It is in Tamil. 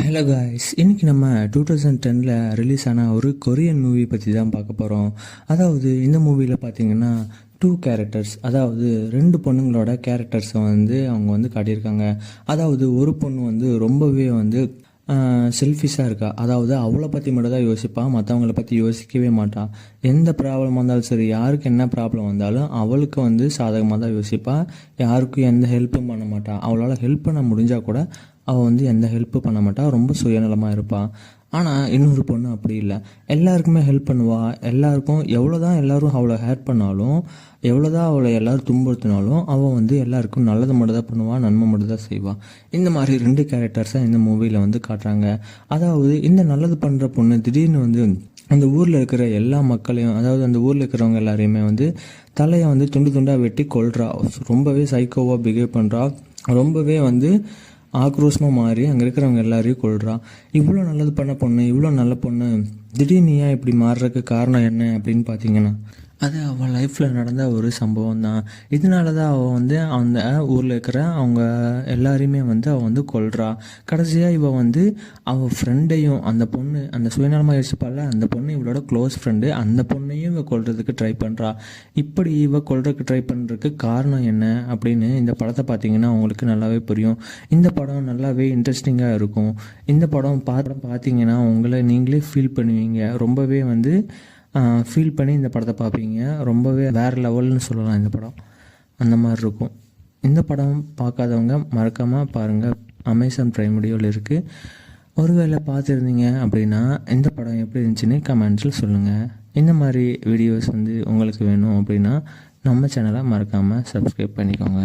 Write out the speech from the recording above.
ஹலோ காய்ஸ், இன்றைக்கி நம்ம 2010 ரிலீஸ் ஆன ஒரு கொரியன் மூவி பற்றி தான் பார்க்க போகிறோம். அதாவது இந்த மூவியில் பார்த்தீங்கன்னா 2 கேரக்டர்ஸ், அதாவது 2 பொண்ணுங்களோட கேரக்டர்ஸை அவங்க காட்டியிருக்காங்க. அதாவது ஒரு பொண்ணு ரொம்பவே செல்ஃபிஷாக இருக்கா. அதாவது அவளை பற்றி மட்டும் தான் யோசிப்பாள், மற்றவங்கள பற்றி யோசிக்கவே மாட்டாள். எந்த ப்ராப்ளம் வந்தாலும் சரி, யாருக்கு என்ன ப்ராப்ளம் வந்தாலும் அவளுக்கு சாதகமாக தான் யோசிப்பாள். யாருக்கும் எந்த ஹெல்ப்பும் பண்ண மாட்டாள். அவளால் ஹெல்ப் பண்ண முடிஞ்சால் கூட அவள் எந்த ஹெல்ப்பும் பண்ண மாட்டாள், ரொம்ப சுயநலமாக இருப்பாள். ஆனால் இன்னொரு பொண்ணு அப்படி இல்லை, எல்லாருக்குமே ஹெல்ப் பண்ணுவாள். எல்லாருக்கும் எவ்வளோ தான் எல்லோரும் அவளை ஹெல்ப் பண்ணாலும், எவ்வளோ தான் அவளை எல்லோரும் துன்புறுத்தினாலும் அவள் எல்லாருக்கும் நல்லது மட்டும் தான் பண்ணுவாள், நன்மை மட்டும் தான் செய்வாள். இந்த மாதிரி 2 கேரக்டர்ஸை இந்த மூவியில் காட்டுறாங்க. அதாவது இந்த நல்லது பண்ணுற பொண்ணு திடீர்னு அந்த ஊரில் இருக்கிற எல்லா மக்களையும், அதாவது அந்த ஊரில் இருக்கிறவங்க எல்லாரையுமே தலையை துண்டு துண்டாக வெட்டி கொல்றா. ரொம்பவே சைக்கோவாக பிஹேவ் பண்ணுறா. ரொம்பவே ஆக்ரோஷமாக மாறி அங்கே இருக்கிறவங்க எல்லாரையும் கொள்றா. இவ்வளோ நல்லது பண்ண பொண்ணு, இவ்வளோ நல்ல பொண்ணு திடீர்னு ஏன் இப்படி மாறுறதுக்கு காரணம் என்ன அப்படின்னு பார்த்தீங்கன்னா, அது அவள் லைஃப்பில் நடந்த ஒரு சம்பவம் தான். இதனால தான் அவள் அந்த ஊரில் இருக்கிற அவங்க எல்லாரையுமே அவள் கொல்றா. கடைசியாக இவள் அவள் ஃப்ரெண்டையும், அந்த பொண்ணு அந்த சுயநலமாக யோசிப்பாள், அந்த பொண்ணு இவளோட க்ளோஸ் ஃப்ரெண்டு, அந்த பொண்ணையும் இவள் கொல்றதுக்கு ட்ரை பண்ணுறா. இப்படி இவள் கொல்றதுக்கு ட்ரை பண்ணுறதுக்கு காரணம் என்ன அப்படின்னு இந்த படத்தை பார்த்தீங்கன்னா அவங்களுக்கு நல்லாவே புரியும். இந்த படம் நல்லாவே இன்ட்ரெஸ்டிங்காக இருக்கும். இந்த படம் பார்த்தீங்கன்னா உங்களை நீங்களே ஃபீல் பண்ணுவீங்க. ரொம்பவே ஃபீல் பண்ணி இந்த படத்தை பார்ப்பீங்க. ரொம்பவே வேறு லெவல்னு சொல்லலாம். இந்த படம் அந்த மாதிரி இருக்கும். இந்த படம் பார்க்காதவங்க மறக்காமல் பாருங்கள். அமேசான் பிரைம் வீடியோவில் இருக்குது. ஒருவேளை பார்த்துருந்தீங்க அப்படின்னா இந்த படம் எப்படி இருந்துச்சுன்னு கமெண்ட்ஸில் சொல்லுங்கள். இந்த மாதிரி வீடியோஸ் உங்களுக்கு வேணும் அப்படின்னா நம்ம சேனலை மறக்காமல் சப்ஸ்கிரைப் பண்ணிக்கோங்க.